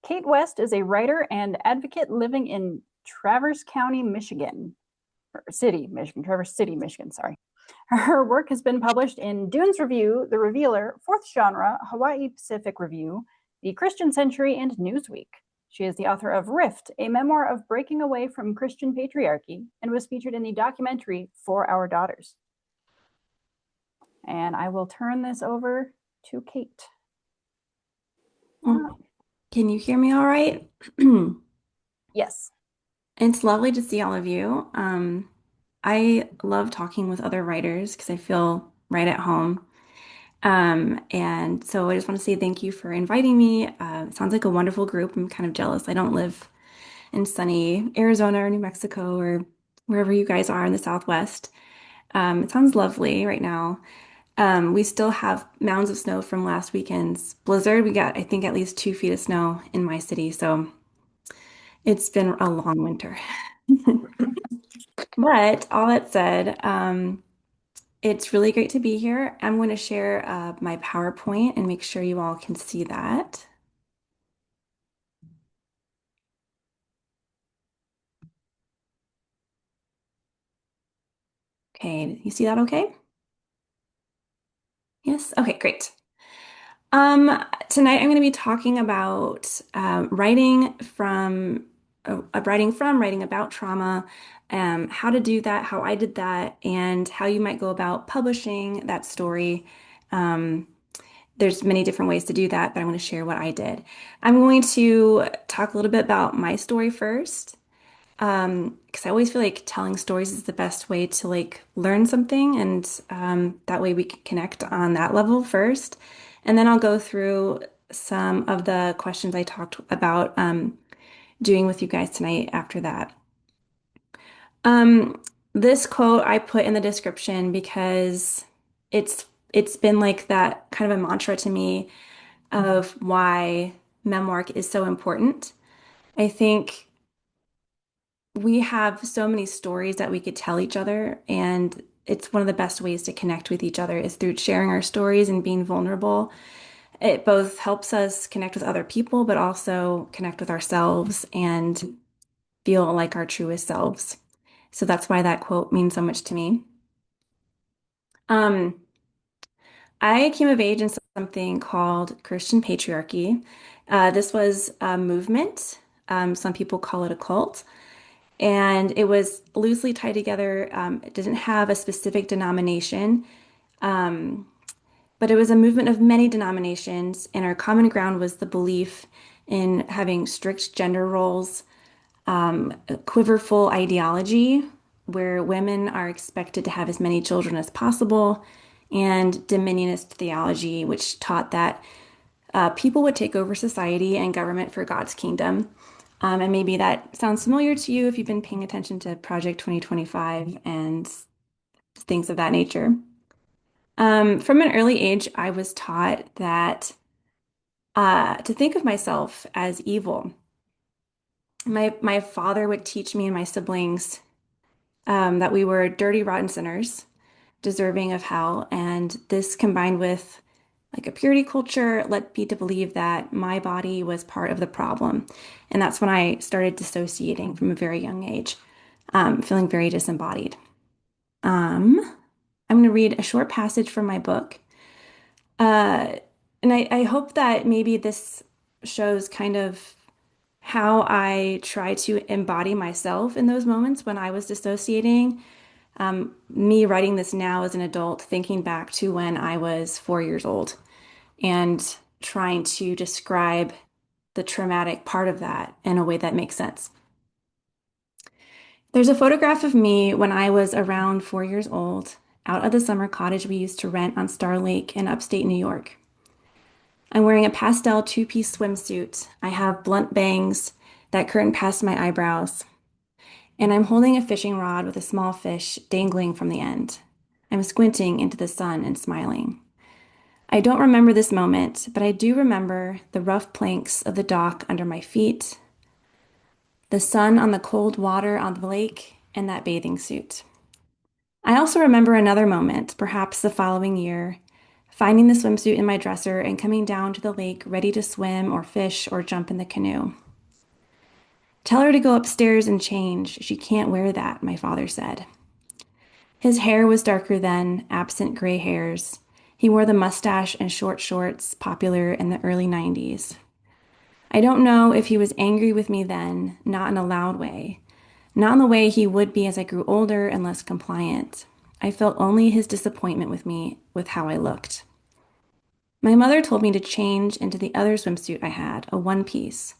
Cait West is a writer and advocate living in Traverse County, Michigan, or City, Michigan, Traverse City, Michigan, sorry. Her work has been published in Dunes Review, The Revealer, Fourth Genre, Hawaii Pacific Review, The Christian Century, and Newsweek. She is the author of Rift, a memoir of breaking away from Christian patriarchy, and was featured in the documentary For Our Daughters. And I will turn this over to Cait. Can you hear me all right? Yes. It's lovely to see all of you. I love talking with other writers because I feel right at home. And so I just want to say thank you for inviting me. It sounds like a wonderful group. I'm kind of jealous. I don't live in sunny Arizona or New Mexico or wherever you guys are in the Southwest. It sounds lovely right now. We still have mounds of snow from last weekend's blizzard. We got, I think, at least 2 feet of snow in my city. So it's been a long winter. But all that said, it's really great to be here. I'm going to share my PowerPoint and make sure you all can see that. Okay, you see that okay? Yes? Okay, great. Tonight I'm going to be talking about writing about trauma, how to do that, how I did that, and how you might go about publishing that story. Um, there's many different ways to do that, but I'm going to share what I did. I'm going to talk a little bit about my story first, because I always feel like telling stories is the best way to like learn something, and that way we can connect on that level first, and then I'll go through some of the questions I talked about doing with you guys tonight after that. Um, this quote I put in the description because it's been like that kind of a mantra to me of why memoir is so important. I think we have so many stories that we could tell each other, and it's one of the best ways to connect with each other is through sharing our stories and being vulnerable. It both helps us connect with other people, but also connect with ourselves and feel like our truest selves. So that's why that quote means so much to me. Um, I came of age in something called Christian patriarchy. This was a movement. Some people call it a cult. And it was loosely tied together. It didn't have a specific denomination, um, but it was a movement of many denominations. And our common ground was the belief in having strict gender roles, a quiverful ideology where women are expected to have as many children as possible, and dominionist theology, which taught that people would take over society and government for God's kingdom. And maybe that sounds familiar to you if you've been paying attention to Project 2025 and things of that nature. From an early age, I was taught that to think of myself as evil. My father would teach me and my siblings that we were dirty, rotten sinners, deserving of hell, and this combined with like a purity culture led me to believe that my body was part of the problem. And that's when I started dissociating from a very young age, feeling very disembodied. Um, I'm going to read a short passage from my book. Uh, and I hope that maybe this shows kind of how I try to embody myself in those moments when I was dissociating. Me writing this now as an adult, thinking back to when I was 4 years old and trying to describe the traumatic part of that in a way that makes sense. There's a photograph of me when I was around 4 years old, out at the summer cottage we used to rent on Star Lake in upstate New York. I'm wearing a pastel two-piece swimsuit. I have blunt bangs that curtain past my eyebrows, and I'm holding a fishing rod with a small fish dangling from the end. I'm squinting into the sun and smiling. I don't remember this moment, but I do remember the rough planks of the dock under my feet, the sun on the cold water on the lake, and that bathing suit. I also remember another moment, perhaps the following year, finding the swimsuit in my dresser and coming down to the lake ready to swim or fish or jump in the canoe. Tell her to go upstairs and change. She can't wear that, my father said. His hair was darker then, absent gray hairs. He wore the mustache and short shorts popular in the early 90s. I don't know if he was angry with me then, not in a loud way, not in the way he would be as I grew older and less compliant. I felt only his disappointment with me, with how I looked. My mother told me to change into the other swimsuit I had, a one piece.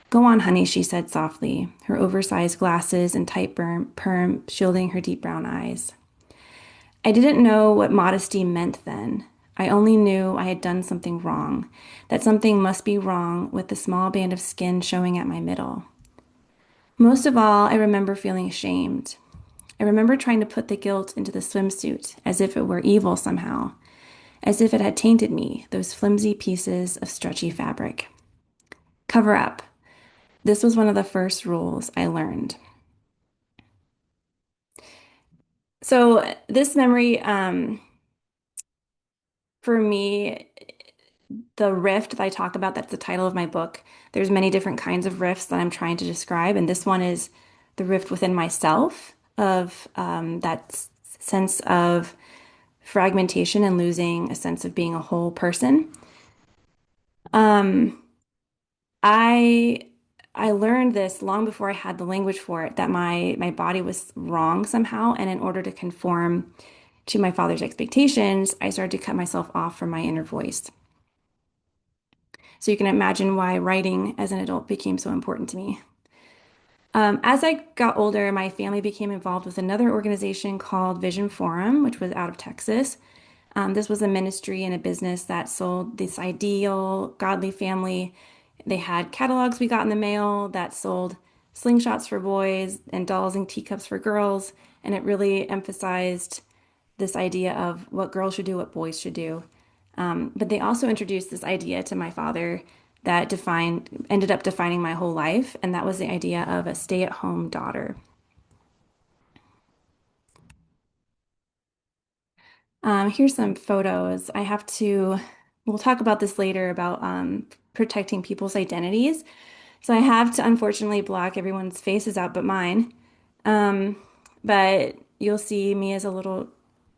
Go on, honey, she said softly, her oversized glasses and tight perm shielding her deep brown eyes. I didn't know what modesty meant then. I only knew I had done something wrong, that something must be wrong with the small band of skin showing at my middle. Most of all, I remember feeling ashamed. I remember trying to put the guilt into the swimsuit as if it were evil somehow, as if it had tainted me, those flimsy pieces of stretchy fabric. Cover up. This was one of the first rules I learned. So, this memory, for me, the rift that I talk about, that's the title of my book. There's many different kinds of rifts that I'm trying to describe, and this one is the rift within myself of that sense of fragmentation and losing a sense of being a whole person. Um, I I learned this long before I had the language for it, that my body was wrong somehow, and in order to conform to my father's expectations, I started to cut myself off from my inner voice. So you can imagine why writing as an adult became so important to me. As I got older, my family became involved with another organization called Vision Forum, which was out of Texas. This was a ministry and a business that sold this ideal, godly family. They had catalogs we got in the mail that sold slingshots for boys and dolls and teacups for girls. And it really emphasized this idea of what girls should do, what boys should do. But they also introduced this idea to my father that ended up defining my whole life, and that was the idea of a stay-at-home daughter. Here's some photos. We'll talk about this later about protecting people's identities. So I have to unfortunately block everyone's faces out but mine. Um, but you'll see me as a little,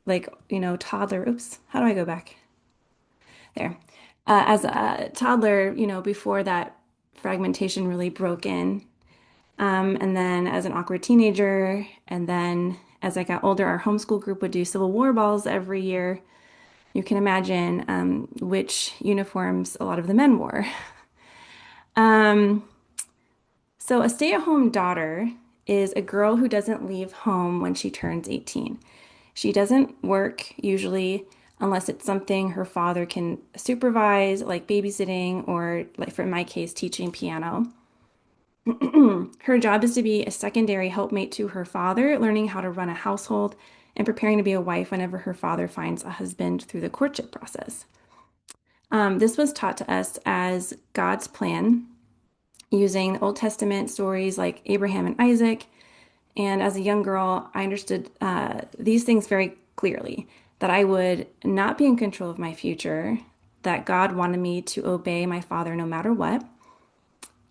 toddler. Oops, how do I go back? There. As a toddler, before that fragmentation really broke in. And then as an awkward teenager, and then as I got older, our homeschool group would do Civil War balls every year. You can imagine which uniforms a lot of the men wore. Um, so a stay-at-home daughter is a girl who doesn't leave home when she turns 18. She doesn't work usually unless it's something her father can supervise, like babysitting or, like for my case, teaching piano. Her job is to be a secondary helpmate to her father, learning how to run a household and preparing to be a wife whenever her father finds a husband through the courtship process. This was taught to us as God's plan using Old Testament stories like Abraham and Isaac. And as a young girl, I understood these things very clearly, that I would not be in control of my future, that God wanted me to obey my father no matter what,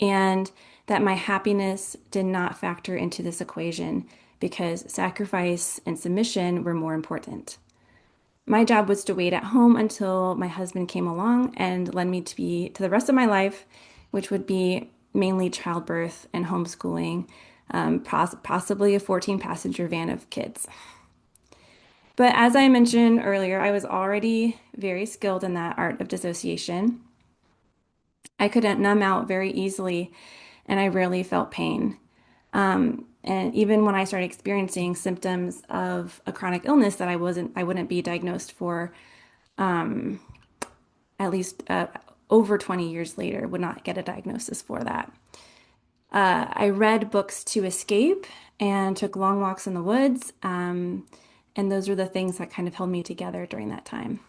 and that my happiness did not factor into this equation because sacrifice and submission were more important. My job was to wait at home until my husband came along and led me to the rest of my life, which would be mainly childbirth and homeschooling, possibly a 14-passenger van of kids. But as I mentioned earlier, I was already very skilled in that art of dissociation. I could numb out very easily, and I rarely felt pain. And even when I started experiencing symptoms of a chronic illness that I wouldn't be diagnosed for, at least over 20 years later, would not get a diagnosis for that. I read books to escape and took long walks in the woods. And those were the things that kind of held me together during that time.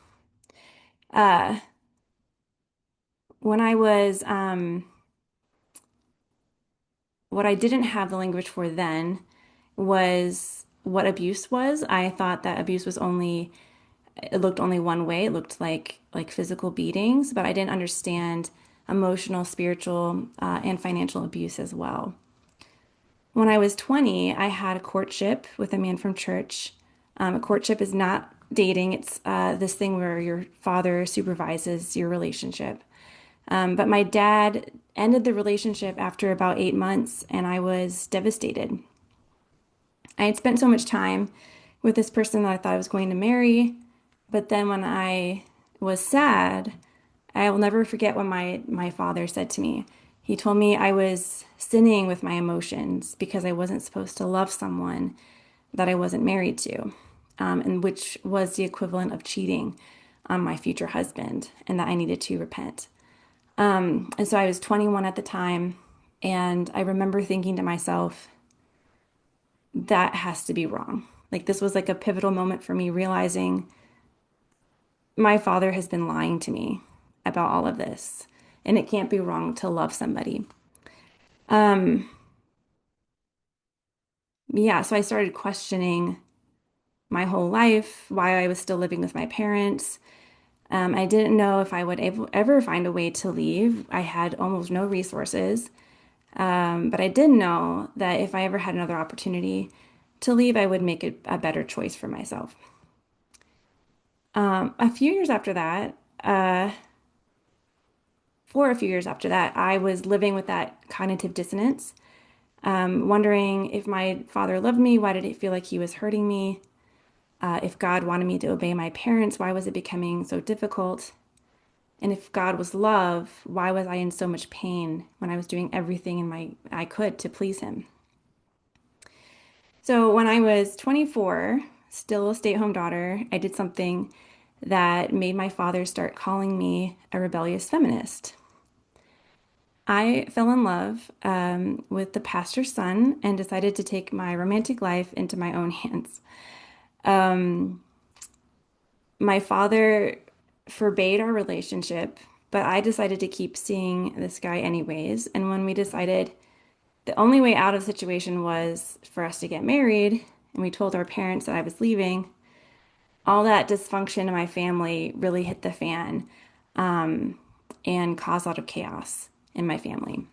Uh, when I was, what I didn't have the language for then was what abuse was. I thought that abuse was only it looked only one way. It looked like physical beatings, but I didn't understand emotional, spiritual, and financial abuse as well. When I was 20, I had a courtship with a man from church. A courtship is not dating, it's this thing where your father supervises your relationship. But my dad ended the relationship after about 8 months, and I was devastated. I had spent so much time with this person that I thought I was going to marry, but then when I was sad, I will never forget what my father said to me. He told me I was sinning with my emotions because I wasn't supposed to love someone that I wasn't married to, and which was the equivalent of cheating on my future husband, and that I needed to repent. And so I was 21 at the time, and I remember thinking to myself, that has to be wrong. Like this was like a pivotal moment for me realizing my father has been lying to me about all of this, and it can't be wrong to love somebody. Um, yeah, so I started questioning my whole life, why I was still living with my parents. I didn't know if I would ever find a way to leave. I had almost no resources. But I did know that if I ever had another opportunity to leave, I would make a better choice for myself. A few years after that, for a few years after that, I was living with that cognitive dissonance, wondering if my father loved me, why did it feel like he was hurting me? If God wanted me to obey my parents, why was it becoming so difficult? And if God was love, why was I in so much pain when I was doing everything in my I could to please him? So when I was 24, still a stay-at-home daughter, I did something that made my father start calling me a rebellious feminist. I fell in love with the pastor's son and decided to take my romantic life into my own hands. My father forbade our relationship, but I decided to keep seeing this guy anyways. And when we decided the only way out of the situation was for us to get married, and we told our parents that I was leaving, all that dysfunction in my family really hit the fan, and caused a lot of chaos in my family.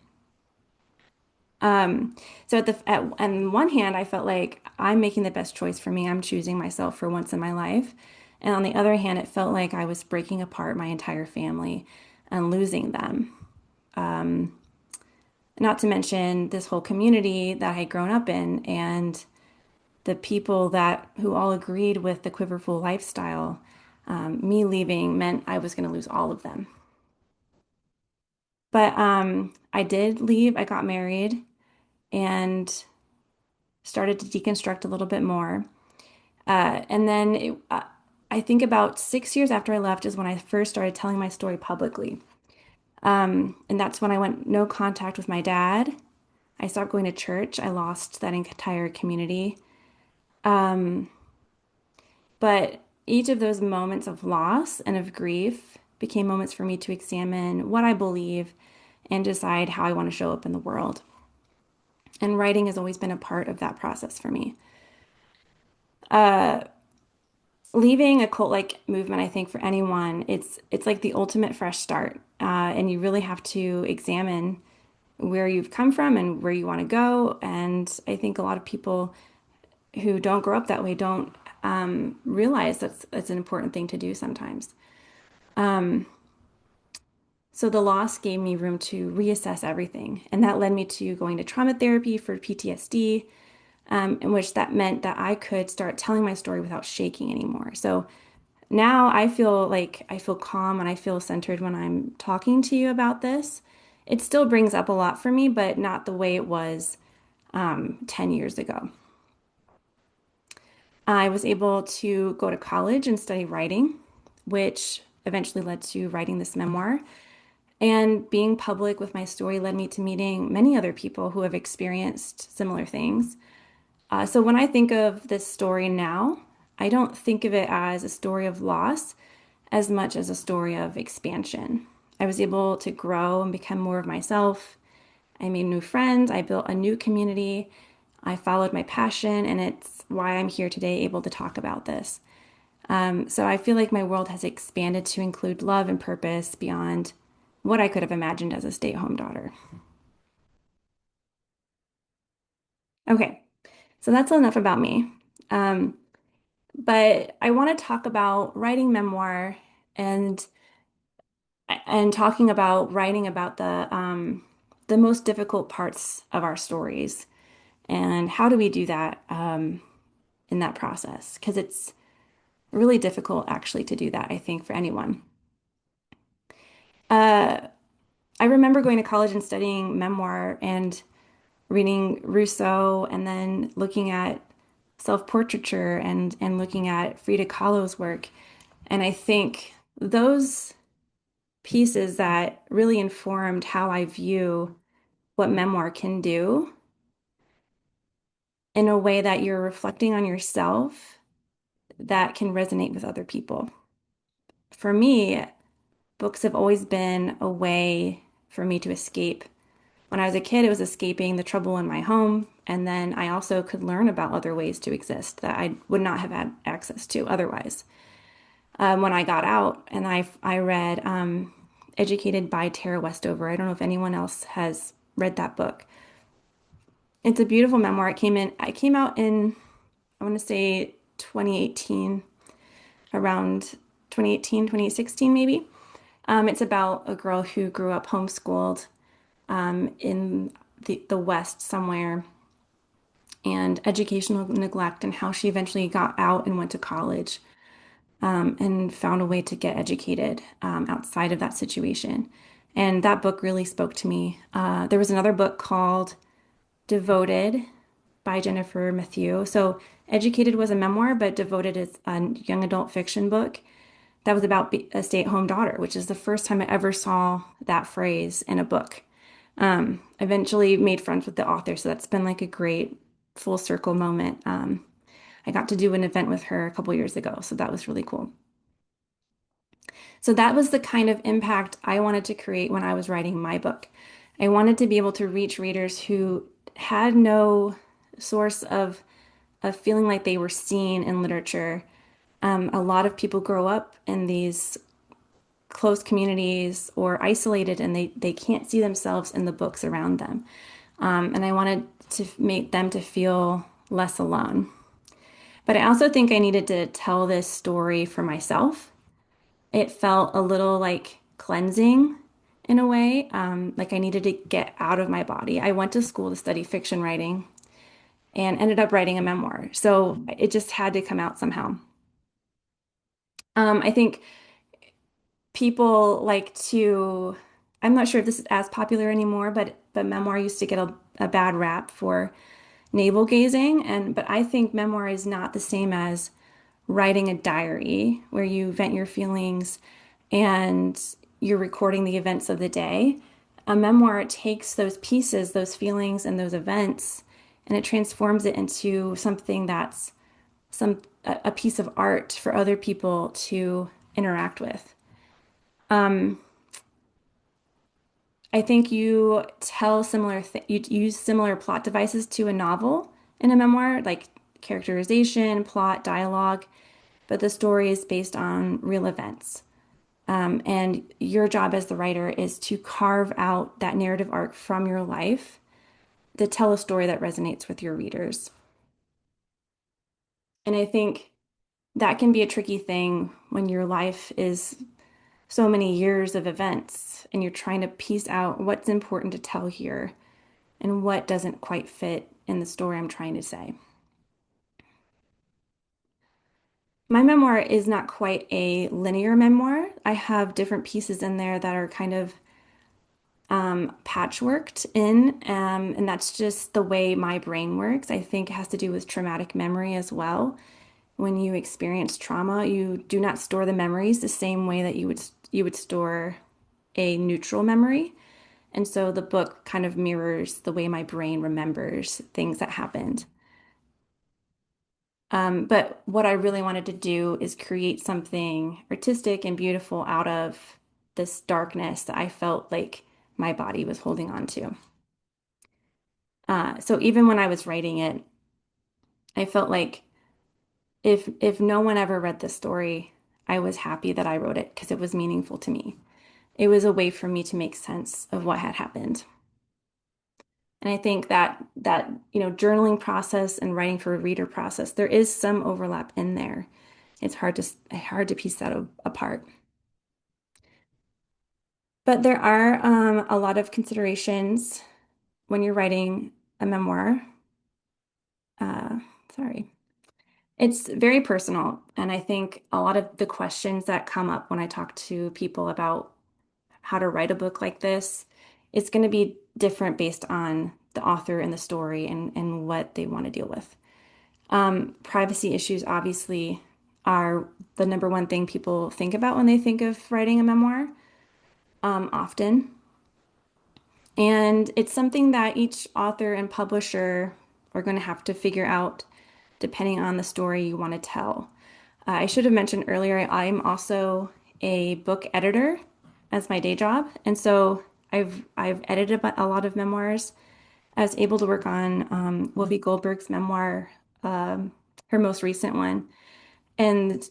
So on one hand, I felt like I'm making the best choice for me. I'm choosing myself for once in my life. And on the other hand, it felt like I was breaking apart my entire family and losing them. Not to mention this whole community that I had grown up in and the people that who all agreed with the quiverful lifestyle. Me leaving meant I was going to lose all of them. But I did leave. I got married and started to deconstruct a little bit more. And then I think about 6 years after I left is when I first started telling my story publicly. And that's when I went no contact with my dad. I stopped going to church. I lost that entire community. But each of those moments of loss and of grief became moments for me to examine what I believe and decide how I want to show up in the world. And writing has always been a part of that process for me. Leaving a cult-like movement, I think for anyone, it's like the ultimate fresh start, and you really have to examine where you've come from and where you want to go. And I think a lot of people who don't grow up that way don't realize that's an important thing to do sometimes. So the loss gave me room to reassess everything, and that led me to going to trauma therapy for PTSD, in which that meant that I could start telling my story without shaking anymore. So now I feel calm and I feel centered when I'm talking to you about this. It still brings up a lot for me, but not the way it was 10 years ago. I was able to go to college and study writing, which eventually led to writing this memoir. And being public with my story led me to meeting many other people who have experienced similar things. So when I think of this story now, I don't think of it as a story of loss as much as a story of expansion. I was able to grow and become more of myself. I made new friends. I built a new community. I followed my passion, and it's why I'm here today able to talk about this. So I feel like my world has expanded to include love and purpose beyond what I could have imagined as a stay-at-home daughter. Okay, so that's enough about me. Um, but I want to talk about writing memoir and talking about writing about the most difficult parts of our stories and how do we do that in that process? Because it's really difficult actually to do that, I think, for anyone. Uh, I remember going to college and studying memoir and reading Rousseau and then looking at self-portraiture and looking at Frida Kahlo's work. And I think those pieces that really informed how I view what memoir can do in a way that you're reflecting on yourself that can resonate with other people. For me, books have always been a way for me to escape. When I was a kid, it was escaping the trouble in my home. And then I also could learn about other ways to exist that I would not have had access to otherwise. When I got out and I read Educated by Tara Westover. I don't know if anyone else has read that book. It's a beautiful memoir. I came out in, I want to say 2018, around 2018, 2016 maybe. It's about a girl who grew up homeschooled in the West somewhere and educational neglect and how she eventually got out and went to college and found a way to get educated outside of that situation. And that book really spoke to me. There was another book called Devoted by Jennifer Mathieu. So Educated was a memoir, but Devoted is a young adult fiction book that was about a stay-at-home daughter, which is the first time I ever saw that phrase in a book. Eventually made friends with the author, so that's been like a great full circle moment. I got to do an event with her a couple years ago, so that was really cool. So that was the kind of impact I wanted to create when I was writing my book. I wanted to be able to reach readers who had no source of feeling like they were seen in literature. A lot of people grow up in these close communities or isolated and they can't see themselves in the books around them. And I wanted to make them to feel less alone. But I also think I needed to tell this story for myself. It felt a little like cleansing in a way, like I needed to get out of my body. I went to school to study fiction writing and ended up writing a memoir. So it just had to come out somehow. I think people like to, I'm not sure if this is as popular anymore, but memoir used to get a bad rap for navel gazing. But I think memoir is not the same as writing a diary where you vent your feelings and you're recording the events of the day. A memoir takes those pieces, those feelings, and those events, and it transforms it into something that's a piece of art for other people to interact with. I think you tell you use similar plot devices to a novel in a memoir, like characterization, plot, dialogue, but the story is based on real events. And your job as the writer is to carve out that narrative arc from your life to tell a story that resonates with your readers. And I think that can be a tricky thing when your life is so many years of events and you're trying to piece out what's important to tell here and what doesn't quite fit in the story I'm trying to say. My memoir is not quite a linear memoir. I have different pieces in there that are kind of patchworked in, and that's just the way my brain works. I think it has to do with traumatic memory as well. When you experience trauma, you do not store the memories the same way that you would store a neutral memory. And so the book kind of mirrors the way my brain remembers things that happened. But what I really wanted to do is create something artistic and beautiful out of this darkness that I felt like my body was holding on to. So even when I was writing it, I felt like if no one ever read this story, I was happy that I wrote it because it was meaningful to me. It was a way for me to make sense of what had happened. And I think that journaling process and writing for a reader process, there is some overlap in there. It's hard to piece that apart. But there are a lot of considerations when you're writing a memoir. Uh, sorry. It's very personal, and I think a lot of the questions that come up when I talk to people about how to write a book like this, it's going to be different based on the author and the story and what they want to deal with. Privacy issues obviously are the number one thing people think about when they think of writing a memoir, often. And it's something that each author and publisher are going to have to figure out depending on the story you want to tell. I should have mentioned earlier, I'm also a book editor as my day job. And so I've edited a lot of memoirs. I was able to work on Whoopi Goldberg's memoir, um, her most recent one. And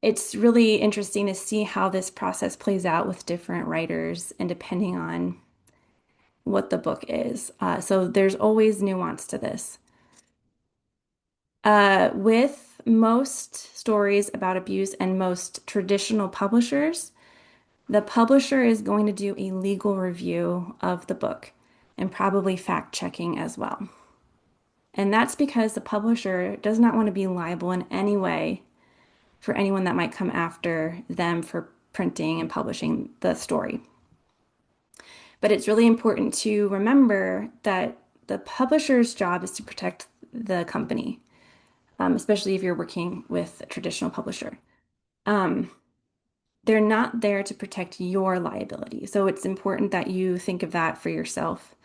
it's really interesting to see how this process plays out with different writers and depending on what the book is. So there's always nuance to this. With most stories about abuse and most traditional publishers, the publisher is going to do a legal review of the book and probably fact checking as well. And that's because the publisher does not want to be liable in any way for anyone that might come after them for printing and publishing the story. But it's really important to remember that the publisher's job is to protect the company, especially if you're working with a traditional publisher. Um, they're not there to protect your liability. So it's important that you think of that for yourself.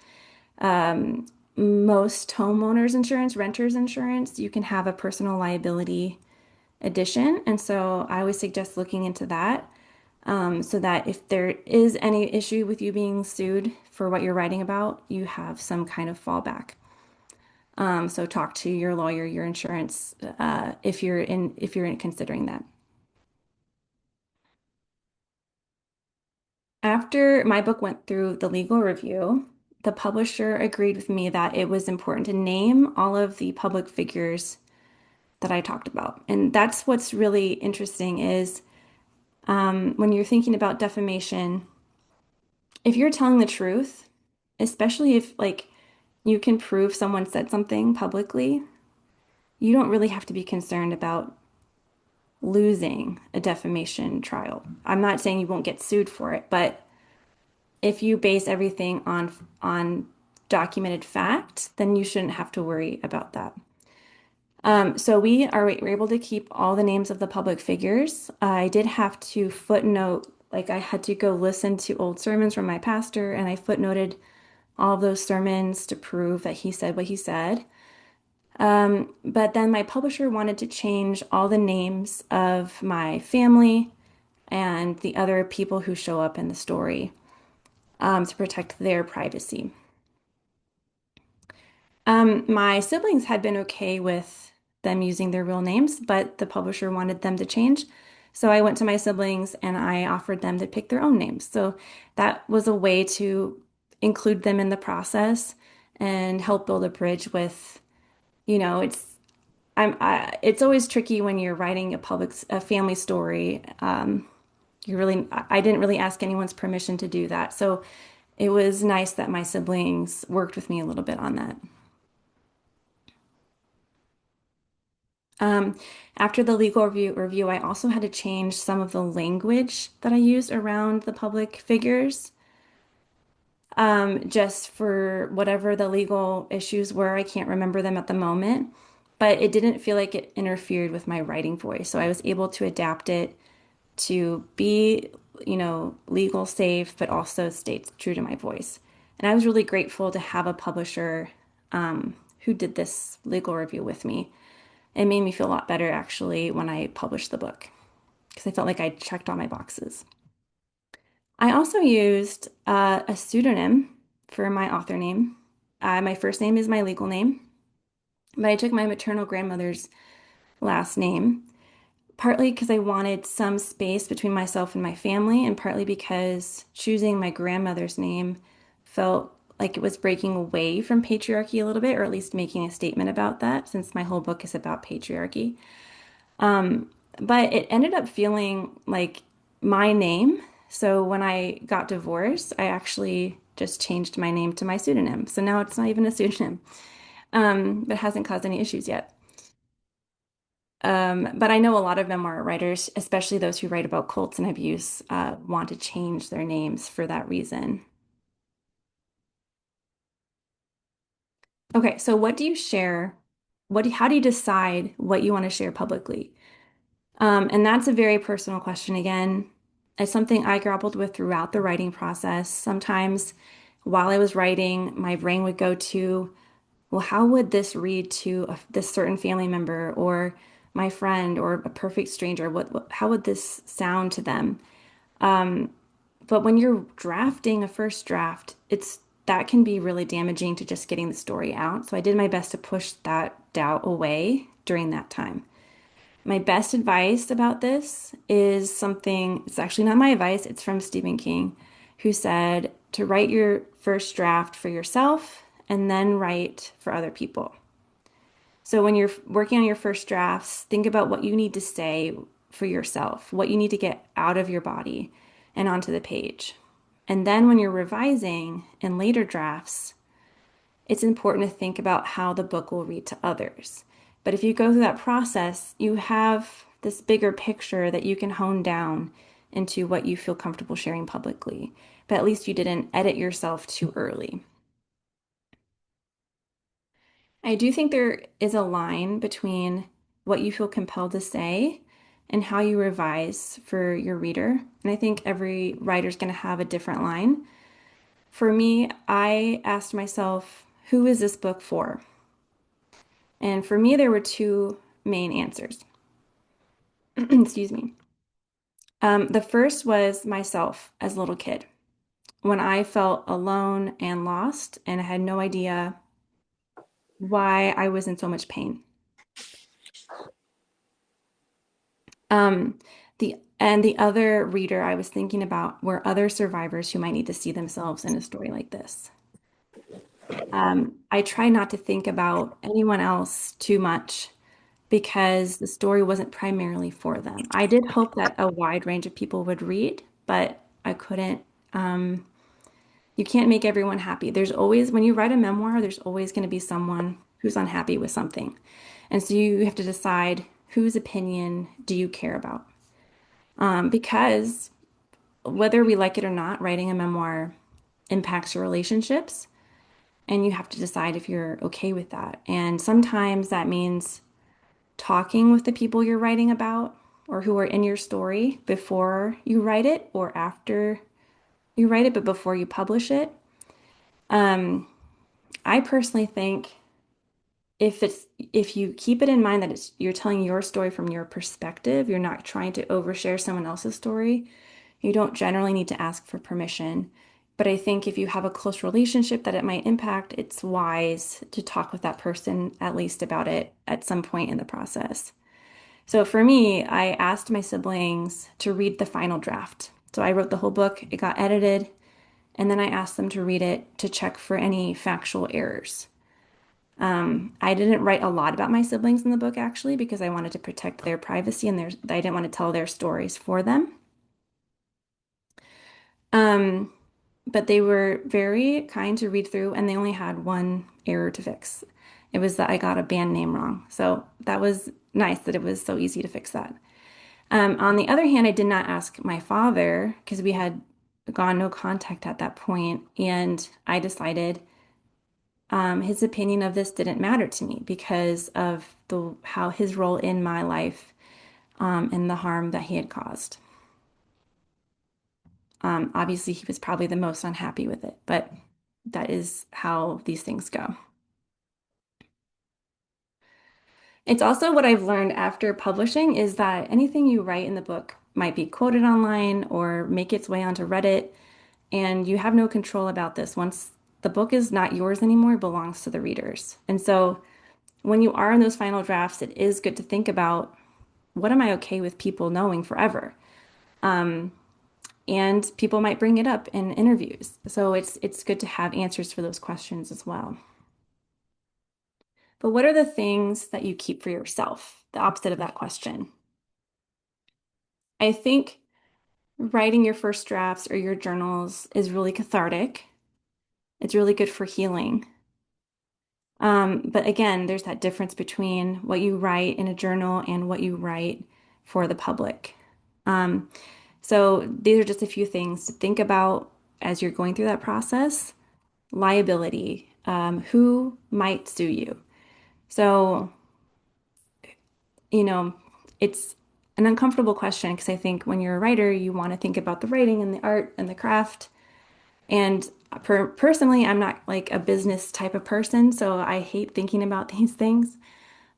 Um, Most homeowners insurance, renters insurance, you can have a personal liability edition. And so I always suggest looking into that, so that if there is any issue with you being sued for what you're writing about, you have some kind of fallback. So talk to your lawyer, your insurance, if you're in considering that. After my book went through the legal review, the publisher agreed with me that it was important to name all of the public figures that I talked about. And that's what's really interesting is when you're thinking about defamation, if you're telling the truth, especially if like you can prove someone said something publicly, you don't really have to be concerned about losing a defamation trial. I'm not saying you won't get sued for it, but if you base everything on documented fact, then you shouldn't have to worry about that. So we're able to keep all the names of the public figures. I did have to footnote, like I had to go listen to old sermons from my pastor, and I footnoted all of those sermons to prove that he said what he said. But then my publisher wanted to change all the names of my family and the other people who show up in the story, to protect their privacy. My siblings had been okay with them using their real names, but the publisher wanted them to change. So I went to my siblings and I offered them to pick their own names. So that was a way to include them in the process and help build a bridge with, it's it's always tricky when you're writing a family story. I didn't really ask anyone's permission to do that. So it was nice that my siblings worked with me a little bit on that. Um, After the legal review, I also had to change some of the language that I used around the public figures, just for whatever the legal issues were. I can't remember them at the moment, but it didn't feel like it interfered with my writing voice. So I was able to adapt it to be, legal safe, but also stay true to my voice. And I was really grateful to have a publisher, who did this legal review with me. It made me feel a lot better actually when I published the book because I felt like I checked all my boxes. I also used a pseudonym for my author name. My first name is my legal name, but I took my maternal grandmother's last name, partly because I wanted some space between myself and my family, and partly because choosing my grandmother's name felt like it was breaking away from patriarchy a little bit, or at least making a statement about that, since my whole book is about patriarchy. Um, but it ended up feeling like my name. So when I got divorced, I actually just changed my name to my pseudonym. So now it's not even a pseudonym, but it hasn't caused any issues yet. But I know a lot of memoir writers, especially those who write about cults and abuse, want to change their names for that reason. Okay, so what do you share? How do you decide what you want to share publicly? And that's a very personal question again. It's something I grappled with throughout the writing process. Sometimes while I was writing, my brain would go to, well, how would this read to this certain family member or my friend or a perfect stranger? How would this sound to them? But when you're drafting a first draft, it's that can be really damaging to just getting the story out. So I did my best to push that doubt away during that time. My best advice about this is something, it's actually not my advice, it's from Stephen King, who said to write your first draft for yourself and then write for other people. So when you're working on your first drafts, think about what you need to say for yourself, what you need to get out of your body and onto the page. And then when you're revising in later drafts, it's important to think about how the book will read to others. But if you go through that process, you have this bigger picture that you can hone down into what you feel comfortable sharing publicly. But at least you didn't edit yourself too early. I do think there is a line between what you feel compelled to say and how you revise for your reader. And I think every writer is going to have a different line. For me, I asked myself, who is this book for? And for me, there were two main answers. Excuse me. The first was myself as a little kid, when I felt alone and lost, and I had no idea why I was in so much pain. Um, the other reader I was thinking about were other survivors who might need to see themselves in a story like this. I try not to think about anyone else too much because the story wasn't primarily for them. I did hope that a wide range of people would read, but I couldn't. You can't make everyone happy. There's always, when you write a memoir, there's always going to be someone who's unhappy with something. And so you have to decide whose opinion do you care about? Because whether we like it or not, writing a memoir impacts your relationships, and you have to decide if you're okay with that. And sometimes that means talking with the people you're writing about or who are in your story before you write it or after you write it, but before you publish it. I personally think if you keep it in mind that you're telling your story from your perspective, you're not trying to overshare someone else's story, you don't generally need to ask for permission. But I think if you have a close relationship that it might impact, it's wise to talk with that person at least about it at some point in the process. So for me, I asked my siblings to read the final draft. So I wrote the whole book, it got edited, and then I asked them to read it to check for any factual errors. I didn't write a lot about my siblings in the book actually because I wanted to protect their privacy and I didn't want to tell their stories for them. Um, but they were very kind to read through and they only had one error to fix. It was that I got a band name wrong. So that was nice that it was so easy to fix that. On the other hand, I did not ask my father because we had gone no contact at that point, and I decided his opinion of this didn't matter to me because of the how his role in my life and the harm that he had caused. Obviously, he was probably the most unhappy with it, but that is how these things go. It's also what I've learned after publishing is that anything you write in the book might be quoted online or make its way onto Reddit, and you have no control about this. Once the book is not yours anymore, it belongs to the readers. And so when you are in those final drafts, it is good to think about what am I okay with people knowing forever? And people might bring it up in interviews. So it's good to have answers for those questions as well. But what are the things that you keep for yourself? The opposite of that question. I think writing your first drafts or your journals is really cathartic. It's really good for healing. But again, there's that difference between what you write in a journal and what you write for the public. Um, so these are just a few things to think about as you're going through that process. Liability, who might sue you? So, you know, it's an uncomfortable question because I think when you're a writer, you want to think about the writing and the art and the craft. And personally, I'm not like a business type of person, so I hate thinking about these things.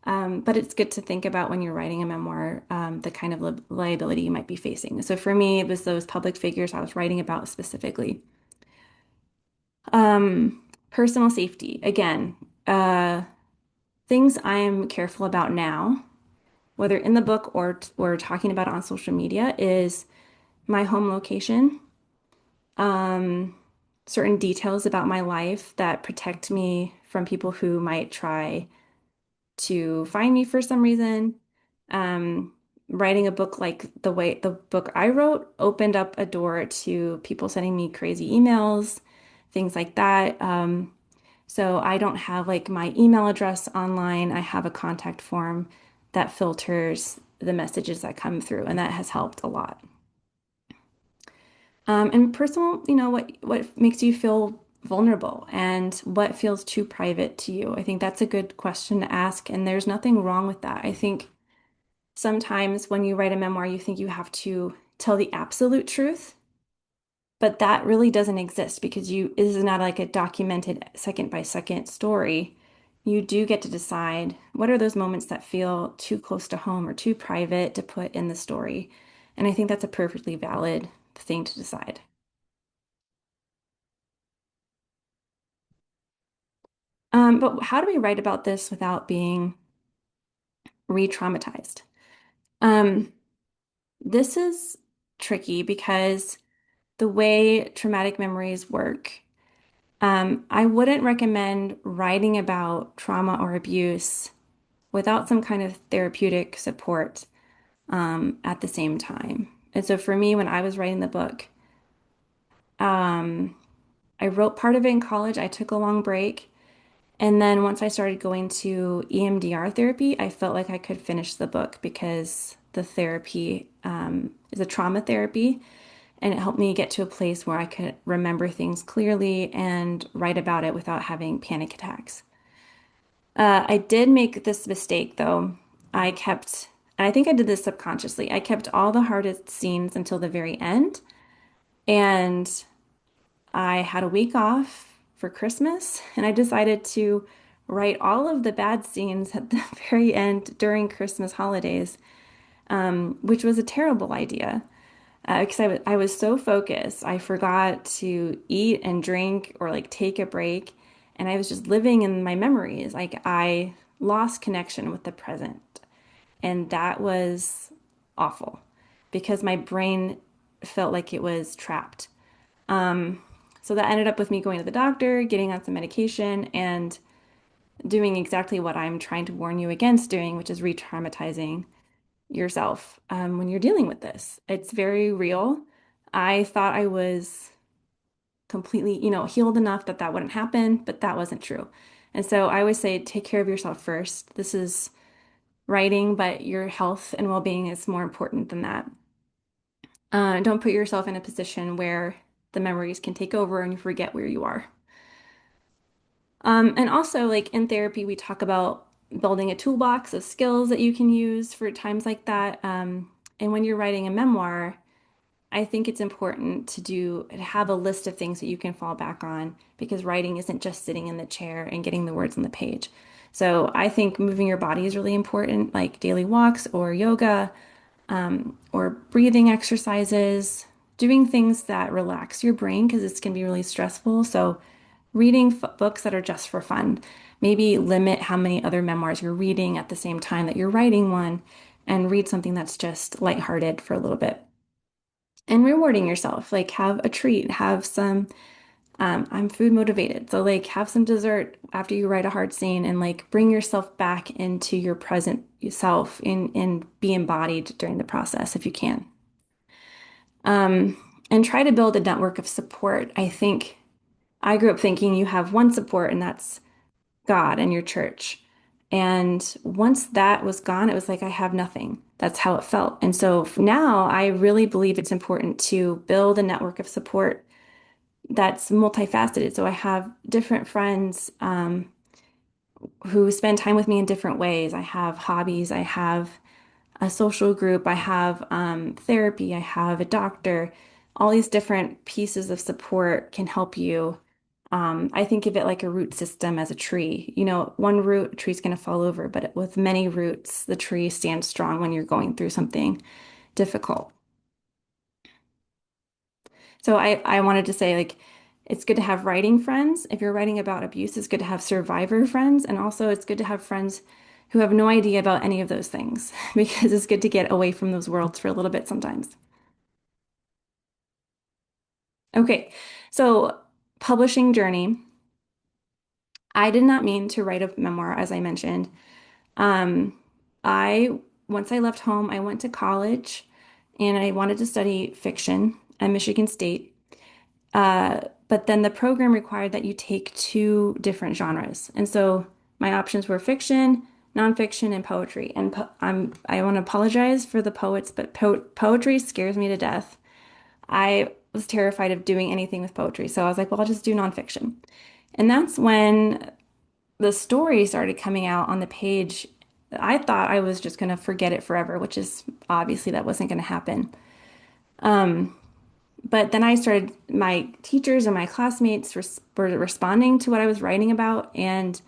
But it's good to think about when you're writing a memoir, the kind of liability you might be facing. So for me, it was those public figures I was writing about specifically. Personal safety, again, uh, things I'm careful about now, whether in the book or talking about it on social media, is my home location, certain details about my life that protect me from people who might try to find me for some reason. Um, Writing a book like the way the book I wrote opened up a door to people sending me crazy emails, things like that. So I don't have like my email address online. I have a contact form that filters the messages that come through, and that has helped a lot. And personal, what makes you feel vulnerable and what feels too private to you? I think that's a good question to ask, and there's nothing wrong with that. I think sometimes when you write a memoir, you think you have to tell the absolute truth, but that really doesn't exist because this is not like a documented second by second story. You do get to decide what are those moments that feel too close to home or too private to put in the story. And I think that's a perfectly valid thing to decide. But how do we write about this without being re-traumatized? Um, this is tricky because the way traumatic memories work, I wouldn't recommend writing about trauma or abuse without some kind of therapeutic support at the same time. And so for me, when I was writing the book, um, I wrote part of it in college. I took a long break. And then once I started going to EMDR therapy, I felt like I could finish the book because the therapy is a trauma therapy, and it helped me get to a place where I could remember things clearly and write about it without having panic attacks. I did make this mistake though. And I think I did this subconsciously. I kept all the hardest scenes until the very end, and I had a week off for Christmas, and I decided to write all of the bad scenes at the very end during Christmas holidays, which was a terrible idea because I was so focused. I forgot to eat and drink or like take a break, and I was just living in my memories. Like I lost connection with the present, and that was awful because my brain felt like it was trapped. So that ended up with me going to the doctor, getting on some medication, and doing exactly what I'm trying to warn you against doing, which is re-traumatizing yourself when you're dealing with this. It's very real. I thought I was completely, healed enough that that wouldn't happen, but that wasn't true. And so I always say, take care of yourself first. This is writing, but your health and well-being is more important than that. Don't put yourself in a position where the memories can take over and you forget where you are. And also, like in therapy, we talk about building a toolbox of skills that you can use for times like that. And when you're writing a memoir, I think it's important to have a list of things that you can fall back on because writing isn't just sitting in the chair and getting the words on the page. So I think moving your body is really important, like daily walks or yoga, or breathing exercises, doing things that relax your brain because it's can be really stressful. So reading books that are just for fun. Maybe limit how many other memoirs you're reading at the same time that you're writing one, and read something that's just lighthearted for a little bit. And rewarding yourself, like have a treat, have some, I'm food motivated. So like have some dessert after you write a hard scene and like bring yourself back into your present self and be embodied during the process if you can. Um, and try to build a network of support. I think I grew up thinking you have one support, and that's God and your church. And once that was gone, it was like I have nothing. That's how it felt. And so now I really believe it's important to build a network of support that's multifaceted. So I have different friends who spend time with me in different ways. I have hobbies, I have a social group, I have therapy, I have a doctor. All these different pieces of support can help you. I think of it like a root system as a tree. You know, one root, a tree's going to fall over, but with many roots, the tree stands strong when you're going through something difficult. So I wanted to say, like, it's good to have writing friends. If you're writing about abuse, it's good to have survivor friends. And also, it's good to have friends who have no idea about any of those things because it's good to get away from those worlds for a little bit sometimes. Okay, so publishing journey. I did not mean to write a memoir, as I mentioned. Um, I once I left home, I went to college and I wanted to study fiction at Michigan State. But then the program required that you take two different genres. And so my options were fiction, nonfiction, and poetry. And I want to apologize for the poets, but poetry scares me to death. I was terrified of doing anything with poetry. So I was like, well, I'll just do nonfiction. And that's when the story started coming out on the page. I thought I was just going to forget it forever, which is obviously that wasn't going to happen. But then I started, my teachers and my classmates were responding to what I was writing about, and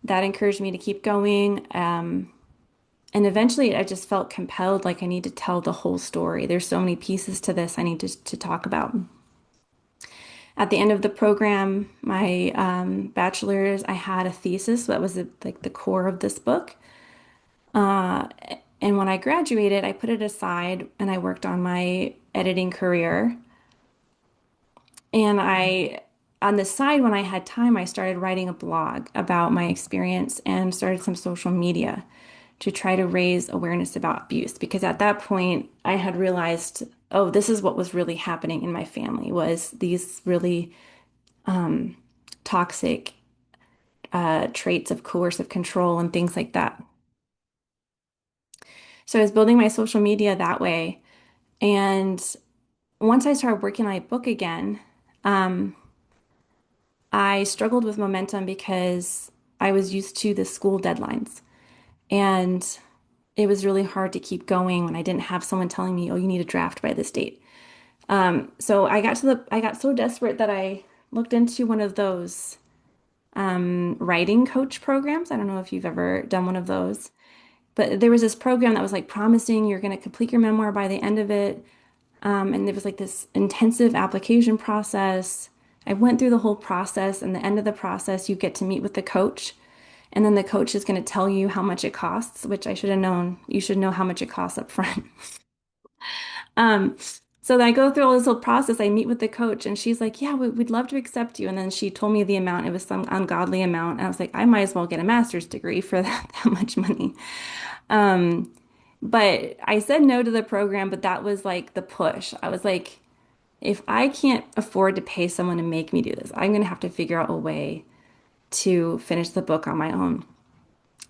that encouraged me to keep going. And eventually I just felt compelled, like I need to tell the whole story. There's so many pieces to this I need to talk about. At the end of the program, my bachelor's, I had a thesis that was like the core of this book. Uh, and when I graduated, I put it aside and I worked on my editing career. And on the side, when I had time, I started writing a blog about my experience and started some social media to try to raise awareness about abuse. Because at that point, I had realized, oh, this is what was really happening in my family was these really toxic traits of coercive control and things like that. So I was building my social media that way. And once I started working on a book again, um, I struggled with momentum because I was used to the school deadlines. And it was really hard to keep going when I didn't have someone telling me, oh, you need a draft by this date. So I got so desperate that I looked into one of those writing coach programs. I don't know if you've ever done one of those, but there was this program that was like promising you're going to complete your memoir by the end of it. And there was like this intensive application process. I went through the whole process, and the end of the process, you get to meet with the coach. And then the coach is going to tell you how much it costs, which I should have known. You should know how much it costs up front. Um, so then I go through all this whole process. I meet with the coach, and she's like, "Yeah, we'd love to accept you." And then she told me the amount. It was some ungodly amount. And I was like, "I might as well get a master's degree for that much money." Um, but I said no to the program, but that was like the push. I was like, if I can't afford to pay someone to make me do this, I'm going to have to figure out a way to finish the book on my own.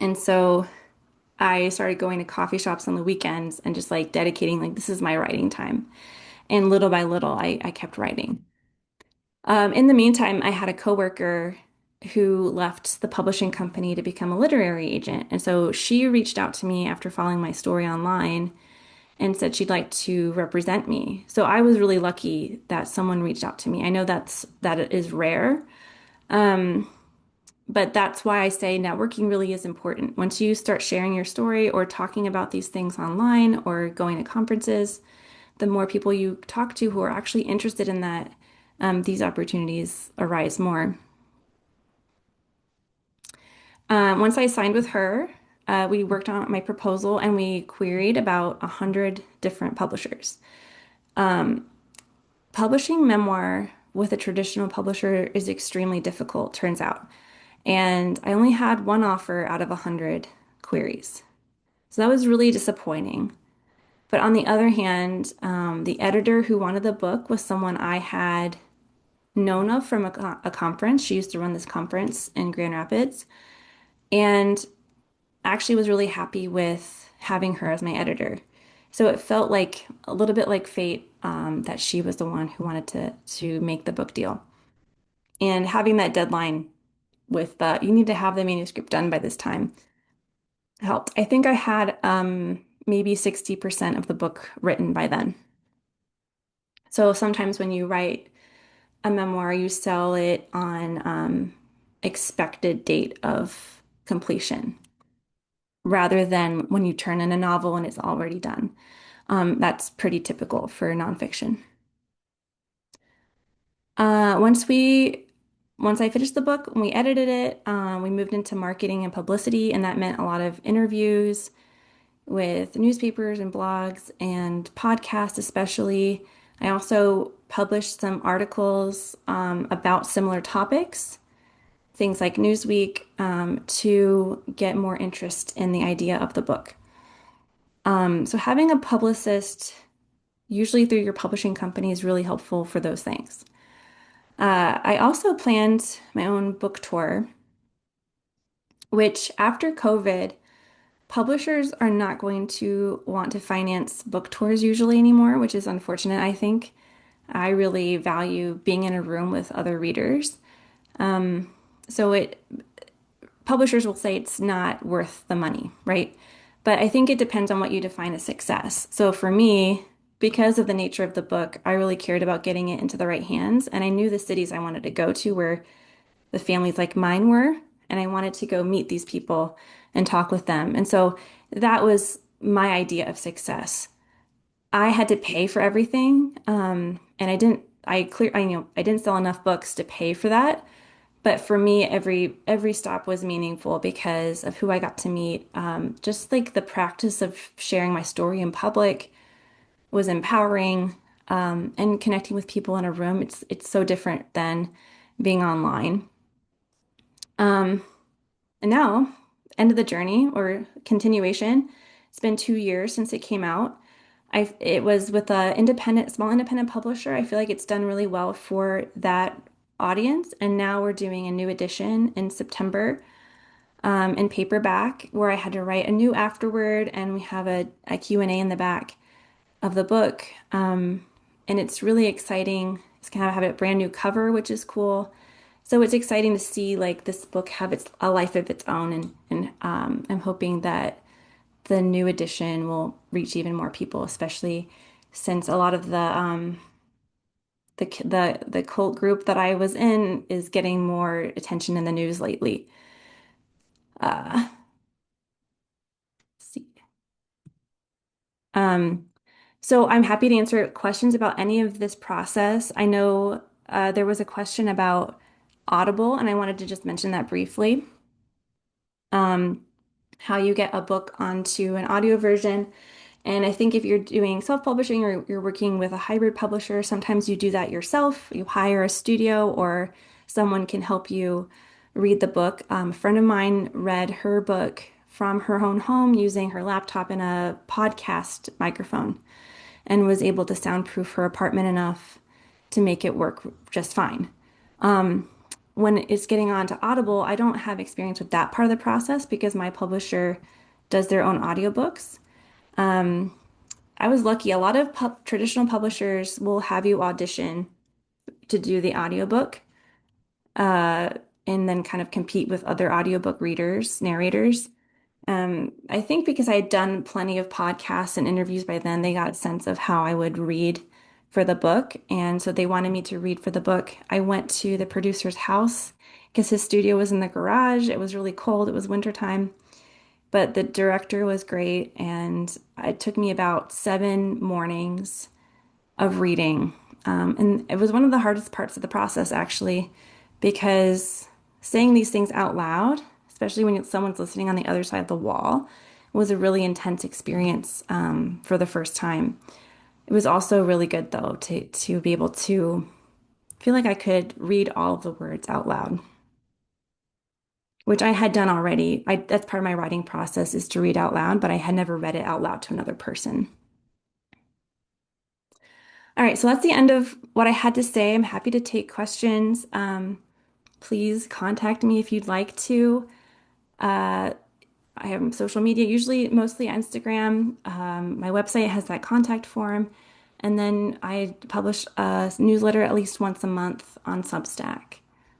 And so I started going to coffee shops on the weekends and just like dedicating, like, this is my writing time. And little by little, I kept writing. In the meantime, I had a coworker who left the publishing company to become a literary agent. And so she reached out to me after following my story online and said she'd like to represent me. So I was really lucky that someone reached out to me. I know that it is rare, but that's why I say networking really is important. Once you start sharing your story or talking about these things online or going to conferences, the more people you talk to who are actually interested in that, these opportunities arise more. Once I signed with her, we worked on my proposal and we queried about 100 different publishers. Publishing memoir with a traditional publisher is extremely difficult, turns out. And I only had one offer out of 100 queries. So that was really disappointing. But on the other hand, the editor who wanted the book was someone I had known of from a conference. She used to run this conference in Grand Rapids and actually was really happy with having her as my editor. So it felt like a little bit like fate, that she was the one who wanted to make the book deal. And having that deadline with you need to have the manuscript done by this time helped. I think I had maybe 60% of the book written by then. So sometimes when you write a memoir, you sell it on expected date of completion rather than when you turn in a novel and it's already done. That's pretty typical for nonfiction. Uh, once we, once I finished the book, we edited it, we moved into marketing and publicity, and that meant a lot of interviews with newspapers and blogs and podcasts, especially. I also published some articles about similar topics, things like Newsweek, to get more interest in the idea of the book. So having a publicist, usually through your publishing company, is really helpful for those things. I also planned my own book tour, which after COVID, publishers are not going to want to finance book tours usually anymore, which is unfortunate, I think. I really value being in a room with other readers. So it publishers will say it's not worth the money, right? But I think it depends on what you define as success. So for me, because of the nature of the book, I really cared about getting it into the right hands, and I knew the cities I wanted to go to where the families like mine were, and I wanted to go meet these people and talk with them. And so that was my idea of success. I had to pay for everything, and I didn't sell enough books to pay for that. But for me, every stop was meaningful because of who I got to meet. Just like the practice of sharing my story in public was empowering, and connecting with people in a room. It's so different than being online. Um, And now, end of the journey or continuation. It's been 2 years since it came out. It was with a small independent publisher. I feel like it's done really well for that audience. And now we're doing a new edition in September, in paperback, where I had to write a new afterword, and we have a Q&A in the back of the book. And it's really exciting. It's gonna have a brand new cover, which is cool. So it's exciting to see like this book have a life of its own, and I'm hoping that the new edition will reach even more people, especially since a lot of the cult group that I was in is getting more attention in the news lately. Let's see. Um, so I'm happy to answer questions about any of this process. I know there was a question about Audible, and I wanted to just mention that briefly. Um, how you get a book onto an audio version. And I think if you're doing self-publishing or you're working with a hybrid publisher, sometimes you do that yourself. You hire a studio or someone can help you read the book. A friend of mine read her book from her own home using her laptop and a podcast microphone and was able to soundproof her apartment enough to make it work just fine. When it's getting on to Audible, I don't have experience with that part of the process because my publisher does their own audiobooks. I was lucky. A lot of traditional publishers will have you audition to do the audiobook, uh, and then kind of compete with other audiobook readers, narrators. I think because I had done plenty of podcasts and interviews by then, they got a sense of how I would read for the book. And so they wanted me to read for the book. I went to the producer's house because his studio was in the garage. It was really cold. It was wintertime, but the director was great. And it took me about 7 mornings of reading. And it was one of the hardest parts of the process, actually, because saying these things out loud, especially when someone's listening on the other side of the wall. It was a really intense experience for the first time. It was also really good though to be able to feel like I could read all of the words out loud, which I had done already. That's part of my writing process is to read out loud, but I had never read it out loud to another person. All right, so that's the end of what I had to say. I'm happy to take questions. Please contact me if you'd like to. Uh, I have social media, usually mostly Instagram. My website has that contact form. And then I publish a newsletter at least once a month on Substack.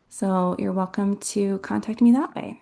So you're welcome to contact me that way.